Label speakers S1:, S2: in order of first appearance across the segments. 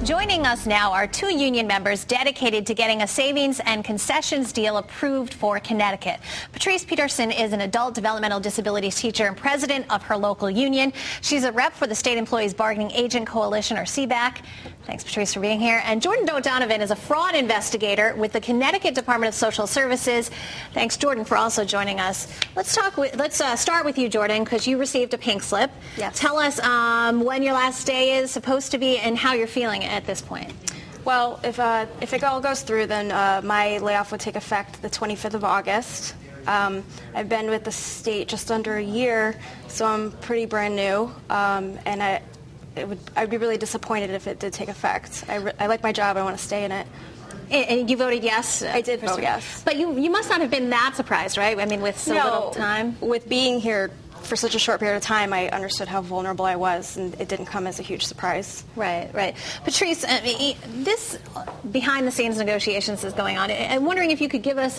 S1: Joining us now are two union members dedicated to getting a savings and concessions deal approved for Connecticut. Patrice Peterson is an adult developmental disabilities teacher and president of her local union. She's a rep for the State Employees Bargaining Agent Coalition, or SEBAC. Thanks, Patrice, for being here. And Jordan O'Donovan is a fraud investigator with the Connecticut Department of Social Services. Thanks, Jordan, for also joining us. Let's start with you, Jordan, because you received a pink slip.
S2: Yes.
S1: Tell us when your last day is supposed to be and how you're feeling at this point.
S2: Well, if it all goes through, then my layoff would take effect the 25th of August. I've been with the state just under a year, so I'm pretty brand new, and I'd be really disappointed if it did take effect. I like my job. I want to stay in it.
S1: And you voted yes?
S2: I did vote yes.
S1: But you must not have been that surprised, right? I mean, with so little time?
S2: With being here for such a short period of time, I understood how vulnerable I was, and it didn't come as a huge surprise.
S1: Right, right. Patrice, this behind-the-scenes negotiations is going on. I'm wondering if you could give us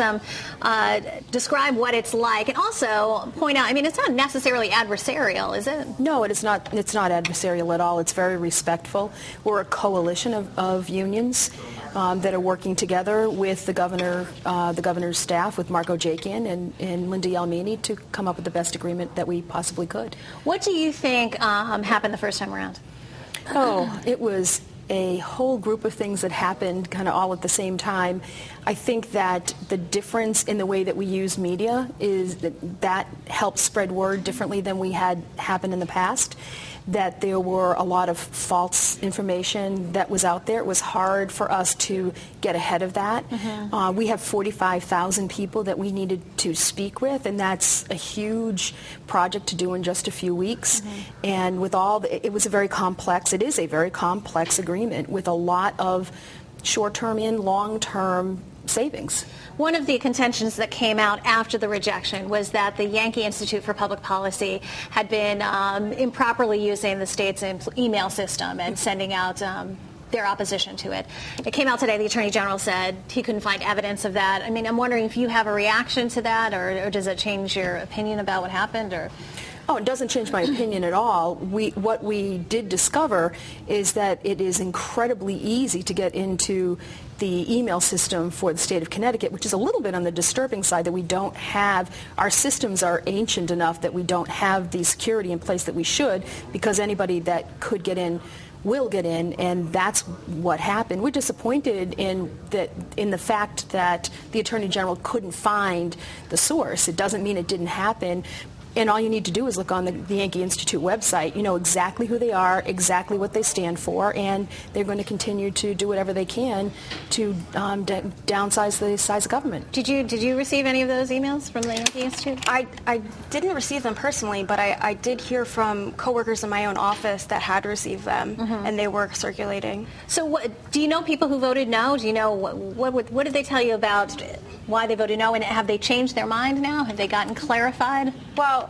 S1: describe what it's like, and also point out, I mean, it's not necessarily adversarial, is it?
S3: No, it is not. It's not adversarial at all. It's very respectful. We're a coalition of unions that are working together with the governor's staff, with Mark Ojakian and Linda Yalmini, to come up with the best agreement that we possibly could.
S1: What do you think happened the first time around?
S3: Oh, it was a whole group of things that happened kind of all at the same time. I think that the difference in the way that we use media is that helps spread word differently than we had happened in the past, that there were a lot of false information that was out there. It was hard for us to get ahead of that. Mm-hmm. We have 45,000 people that we needed to speak with, and that's a huge project to do in just a few weeks. Mm-hmm. And with it is a very complex agreement with a lot of short-term and long-term savings.
S1: One of the contentions that came out after the rejection was that the Yankee Institute for Public Policy had been improperly using the state's email system and sending out their opposition to it. It came out today. The Attorney General said he couldn't find evidence of that. I mean, I'm wondering if you have a reaction to that, or does it change your opinion about what happened? Or
S3: Oh, it doesn't change my opinion at all. What we did discover is that it is incredibly easy to get into the email system for the state of Connecticut, which is a little bit on the disturbing side, that we don't have, our systems are ancient enough that we don't have the security in place that we should, because anybody that could get in will get in, and that's what happened. We're disappointed in the fact that the Attorney General couldn't find the source. It doesn't mean it didn't happen. And all you need to do is look on the Yankee Institute website. You know exactly who they are, exactly what they stand for, and they're going to continue to do whatever they can to downsize the size of government.
S1: Did you receive any of those emails from the Yankee Institute?
S2: I didn't receive them personally, but I did hear from coworkers in my own office that had received them, mm-hmm. and they were circulating.
S1: So do you know people who voted no? Do you know what did they tell you about why they voted no, and have they changed their mind now? Have they gotten clarified?
S2: Well,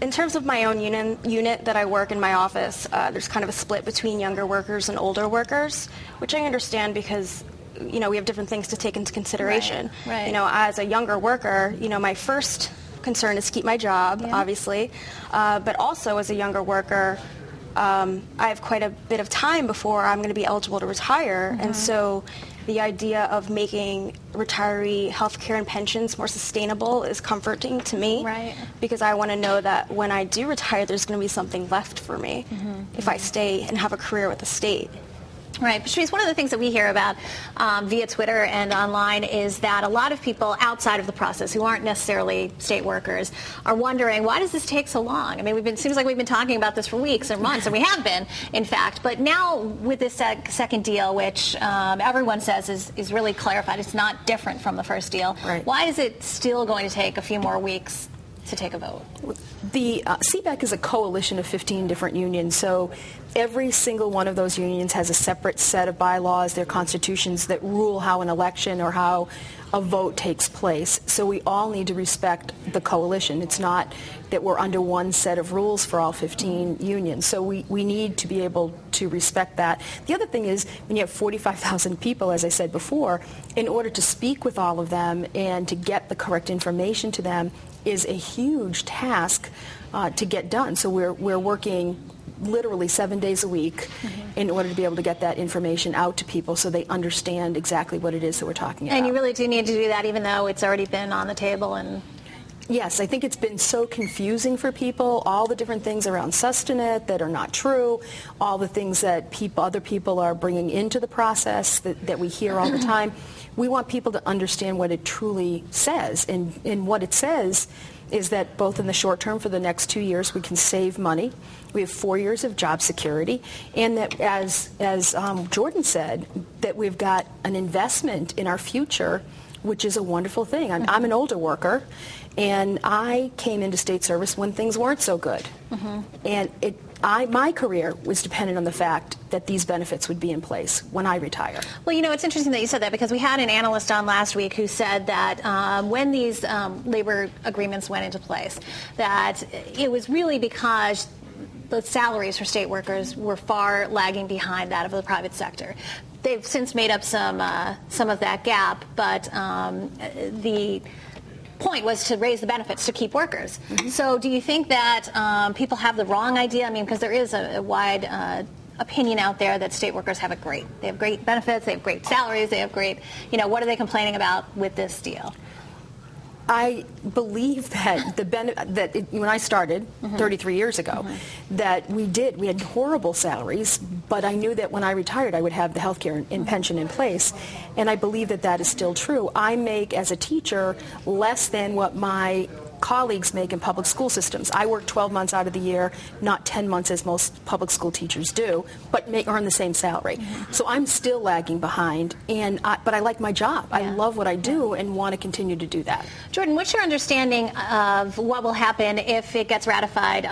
S2: in terms of my own unit that I work in my office, there's kind of a split between younger workers and older workers, which I understand because, you know, we have different things to take into consideration.
S1: Right.
S2: You know, as a younger worker, you know, my first concern is to keep my job, obviously, but also as a younger worker, I have quite a bit of time before I'm going to be eligible to retire, mm-hmm. and so the idea of making retiree health care and pensions more sustainable is comforting to me,
S1: right? Because
S2: I want to know that when I do retire, there's going to be something left for me
S1: mm-hmm.
S2: if I stay and have a career with the state.
S1: Right. Patrice, one of the things that we hear about via Twitter and online is that a lot of people outside of the process who aren't necessarily state workers are wondering, why does this take so long? I mean, seems like we've been talking about this for weeks or months, and we have been, in fact. But now with this second deal, which everyone says is really clarified, it's not different from the first deal.
S3: Right.
S1: Why is it still going to take a few more weeks to take a vote?
S3: The SEBAC is a coalition of 15 different unions, so every single one of those unions has a separate set of bylaws, their constitutions, that rule how an election or how a vote takes place. So we all need to respect the coalition. It's not that we're under one set of rules for all 15 unions. So we need to be able to respect that. The other thing is, when you have 45,000 people, as I said before, in order to speak with all of them and to get the correct information to them is a huge task to get done. So we're working literally 7 days a week in order to be able to get that information out to people so they understand exactly what it is that we're talking about.
S1: And you really do need to do that even though it's already been on the table and...
S3: Yes, I think it's been so confusing for people, all the different things around Sustanet that are not true, all the things that other people are bringing into the process that we hear all the time. We want people to understand what it truly says, and what it says is that both in the short term for the next 2 years we can save money, we have 4 years of job security, and that as Jordan said, that we've got an investment in our future, which is a wonderful thing. I'm an older worker, and I came into state service when things weren't so good. And my career was dependent on the fact that these benefits would be in place when I retire.
S1: Well, you know, it's interesting that you said that because we had an analyst on last week who said that when these labor agreements went into place, that it was really because the salaries for state workers were far lagging behind that of the private sector. They've since made up some of that gap, but the point was to raise the benefits to keep workers. So do you think that people have the wrong idea? I mean, because there is a wide opinion out there that state workers have it great. They have great benefits, they have great salaries, they have great, you know, what are they complaining about with this deal?
S3: I believe that when I started 33 years ago, that we had horrible salaries, but I knew that when I retired I would have the health care and pension in place, and I believe that that is still true. I make, as a teacher, less than what my colleagues make in public school systems. I work 12 months out of the year, not 10 months as most public school teachers do, but earn the same salary. So I'm still lagging behind, but I like my job. I love what I do and want to continue to do that.
S1: Jordan, what's your understanding of what will happen if it gets ratified?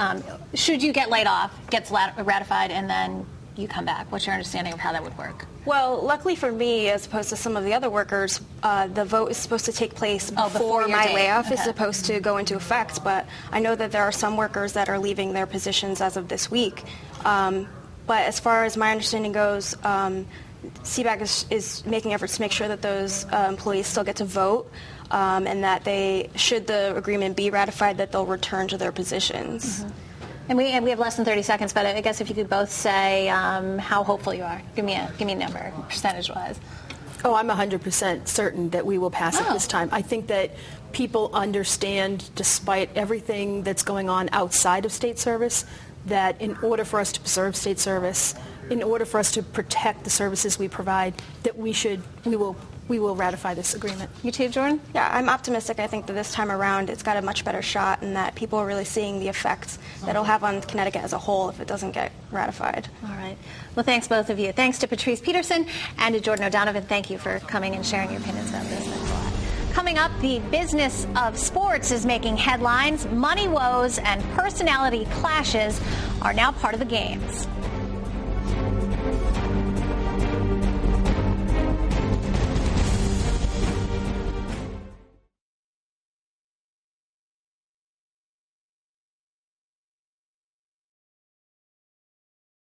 S1: Should you get laid off, gets ratified, and then you come back? What's your understanding of how that would work?
S2: Well, luckily for me, as opposed to some of the other workers, the vote is supposed to take place before my layoff is supposed to go into effect. But I know that there are some workers that are leaving their positions as of this week. But as far as my understanding goes, CBAC is making efforts to make sure that those employees still get to vote, and that should the agreement be ratified, that they'll return to their positions.
S1: And we have less than 30 seconds, but I guess if you could both say how hopeful you are. Give me a number, percentage-wise.
S3: Oh, I'm 100% certain that we will pass it this time. I think that people understand, despite everything that's going on outside of state service, that in order for us to preserve state service, in order for us to protect the services we provide, that we will ratify this agreement.
S1: You too, Jordan?
S2: Yeah, I'm optimistic. I think that this time around it's got a much better shot, and that people are really seeing the effects that it'll have on Connecticut as a whole if it doesn't get ratified.
S1: All right. Well, thanks both of you. Thanks to Patrice Peterson and to Jordan O'Donovan. Thank you for coming and sharing your opinions about this. Thanks a lot. Coming up, the business of sports is making headlines. Money woes and personality clashes are now part of the games.